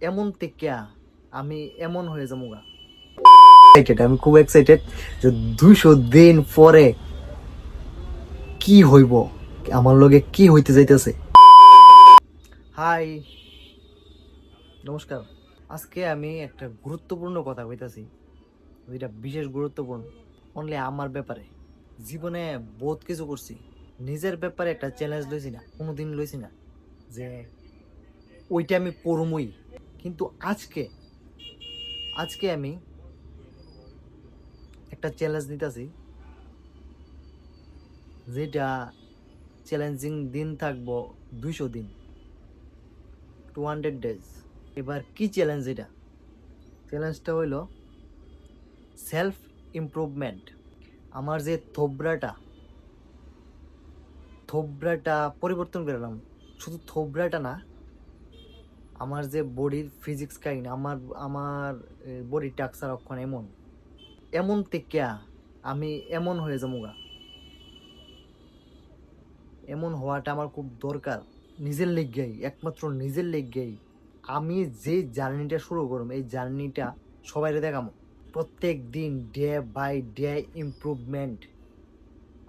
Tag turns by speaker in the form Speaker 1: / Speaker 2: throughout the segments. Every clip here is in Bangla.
Speaker 1: এমন থেকে আমি এমন হয়ে যাবো গা। আমি খুব এক্সাইটেড যে 200 দিন পরে কি হইব, আমার লগে কি হইতে যাইতেছে। হাই, নমস্কার। আজকে আমি একটা গুরুত্বপূর্ণ কথা কইতাছি, যেটা বিশেষ গুরুত্বপূর্ণ অনলি আমার ব্যাপারে। জীবনে বহুত কিছু করছি, নিজের ব্যাপারে একটা চ্যালেঞ্জ লইছি না, কোনোদিন লইছি না যে ওইটা আমি করমই। কিন্তু আজকে আজকে আমি একটা চ্যালেঞ্জ নিতেছি, যেটা চ্যালেঞ্জিং দিন থাকবো 200 দিন, 200 days। এবার কি চ্যালেঞ্জ? এটা চ্যালেঞ্জটা হইল সেলফ ইমপ্রুভমেন্ট। আমার যে থোবরাটা পরিবর্তন করলাম, শুধু থোবরাটা না, আমার যে বডির ফিজিক্স কাইন, আমার আমার বডি টাক্সার অক্ষণ এমন এমন থেকে আমি এমন হয়ে যাবো গা। এমন হওয়াটা আমার খুব দরকার, নিজের লেগেই, একমাত্র নিজের লেগেই। আমি যে জার্নিটা শুরু করব, এই জার্নিটা সবাইরে দেখাবো। প্রত্যেক দিন ডে বাই ডে ইমপ্রুভমেন্ট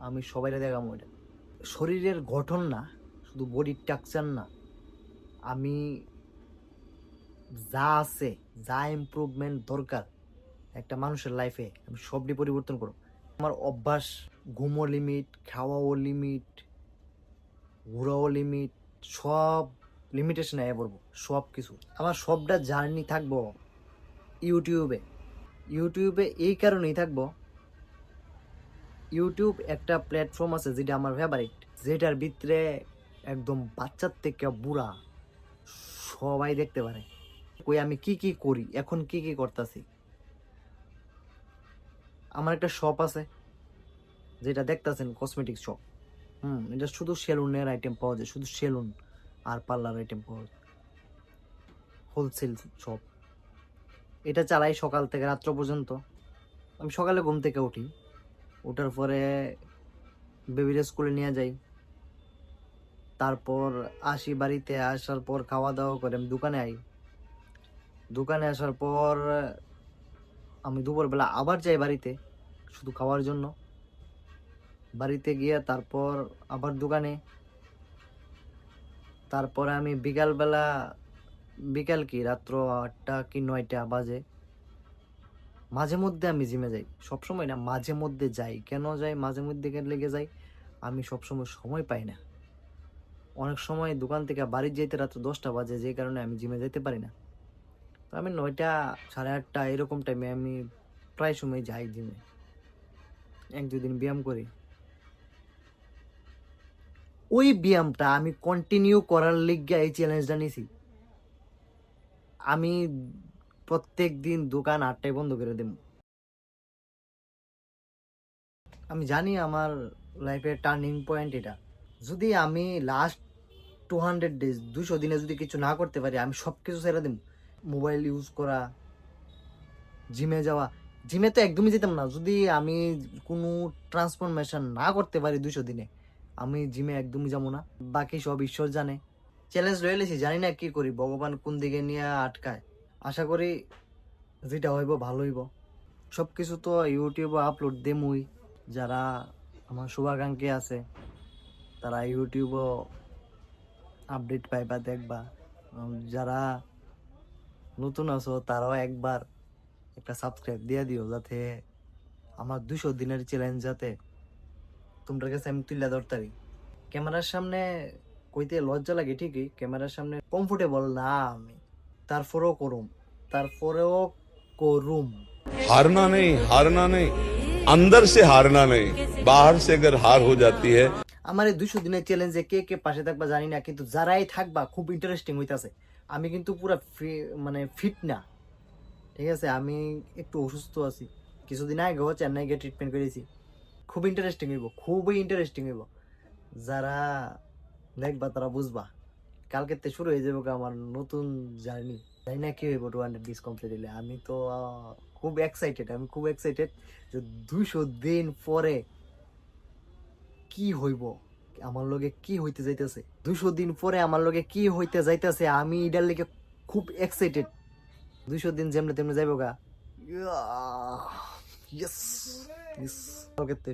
Speaker 1: আমি সবাইরে দেখাবো। এটা শরীরের গঠন না, শুধু বডির স্ট্রাকচার না, আমি যা আছে, যা ইমপ্রুভমেন্ট দরকার একটা মানুষের লাইফে, আমি সবটি পরিবর্তন করব। আমার অভ্যাস, ঘুমও লিমিট, খাওয়াও লিমিট, ঘোরাও লিমিট, সব লিমিটেশন আয় পড়বো, সব কিছু। আমার সবটা জার্নি থাকবো ইউটিউবে। ইউটিউবে এই কারণেই থাকবো, ইউটিউব একটা প্ল্যাটফর্ম আছে যেটা আমার ফেভারিট, যেটার ভিতরে একদম বাচ্চার থেকে বুড়া সবাই দেখতে পারে কই আমি কি কি করি, এখন কি কি করতেছি। আমার একটা শপ আছে, যেটা দেখতেছেন কসমেটিক শপ। এটা শুধু সেলুনের আইটেম পাওয়া যায়, শুধু সেলুন আর পার্লার আইটেম পাওয়া যায়, হোলসেল শপ। এটা চালাই সকাল থেকে রাত্র পর্যন্ত। আমি সকালে ঘুম থেকে উঠি, ওঠার পরে বেবিরে স্কুলে নিয়ে যাই, তারপর আসি বাড়িতে, আসার পর খাওয়া দাওয়া করে আমি দোকানে আই। দোকানে আসার পর আমি দুপুরবেলা আবার যাই বাড়িতে, শুধু খাওয়ার জন্য। বাড়িতে গিয়ে তারপর আবার দোকানে, তারপরে আমি বিকাল কি রাত্র 8টা কি 9টা বাজে, মাঝে মধ্যে আমি জিমে যাই। সবসময় না, মাঝে মধ্যে যাই। কেন যাই মাঝে মধ্যে, লেগে যাই আমি সবসময় সময় পাই না। অনেক সময় দোকান থেকে বাড়ি যেতে রাত্র 10টা বাজে, যে কারণে আমি জিমে যেতে পারি না। তো আমি 9টা, 8:30 এরকম টাইমে আমি প্রায় সময় যাই জিমে, 1-2 দিন ব্যায়াম করি। ওই ব্যায়ামটা আমি কন্টিনিউ করার লিগে এই চ্যালেঞ্জটা নিছি। আমি প্রত্যেক দিন দোকান 8টায় বন্ধ করে দেব। আমি জানি আমার লাইফের টার্নিং পয়েন্ট এটা। যদি আমি লাস্ট 200 days, 200 দিনে যদি কিছু না করতে পারি, আমি সব কিছু ছেড়ে দেব। মোবাইল ইউজ করা, জিমে যাওয়া। জিমে তো একদমই যেতাম না যদি আমি কোনো ট্রান্সফরমেশন না করতে পারি 200 দিনে। আমি জিমে একদমই যাবো না, বাকি সব ঈশ্বর জানে। চ্যালেঞ্জ রয়ে গেছি, জানি না কি করি, ভগবান কোন দিকে নিয়ে আটকায়। আশা করি যেটা হইব ভালো হইব। সব কিছু তো ইউটিউবে আপলোড দেমই। যারা আমার শুভাকাঙ্ক্ষী আছে তারা ইউটিউবও আপডেট পাইবা, দেখবা। যারা নতুন আছো তারাও একবার একটা সাবস্ক্রাইব দিয়ে দিও, যাতে আমার 200 দিনের চ্যালেঞ্জ যাতে তোমরা কাছে আমি তুলে ধরতারি। ক্যামেরার সামনে কইতে লজ্জা লাগে ঠিকই, ক্যামেরার সামনে কমফোর্টেবল না আমি, তারপরেও করুম।
Speaker 2: हारना नहीं अंदर से हारना नहीं बाहर से अगर हार हो जाती है।
Speaker 1: আমার এই 200 দিনের চ্যালেঞ্জে কে কে পাশে থাকবা জানি না, কিন্তু যারাই থাকবা খুব ইন্টারেস্টিং হইতাছে। আমি কিন্তু পুরো মানে ফিট না, ঠিক আছে? আমি একটু অসুস্থ আছি, কিছুদিন আগেও চেন্নাই গিয়ে ট্রিটমেন্ট করেছি। খুব ইন্টারেস্টিং হইব, খুবই ইন্টারেস্টিং হইব। যারা দেখবা তারা বুঝবা। কালকে থেকে শুরু হয়ে যাবে আমার নতুন জার্নি। জানি না কি হইব 200 days কমপ্লিট হইলে। আমি তো খুব এক্সাইটেড, যে 200 দিন পরে কি হইব, আমার লগে কি হইতে যাইতেছে। 200 দিন পরে আমার লগে কি হইতে যাইতেছে, আমি এটার লেগে খুব এক্সাইটেড। 200 দিন যেমনে তেমনে যাইব গা। Yes yes. কালকেতে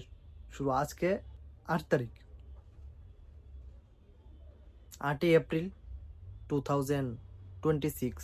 Speaker 1: শুরু, আজকে 8 তারিখ, 8 এপ্রিল 2026।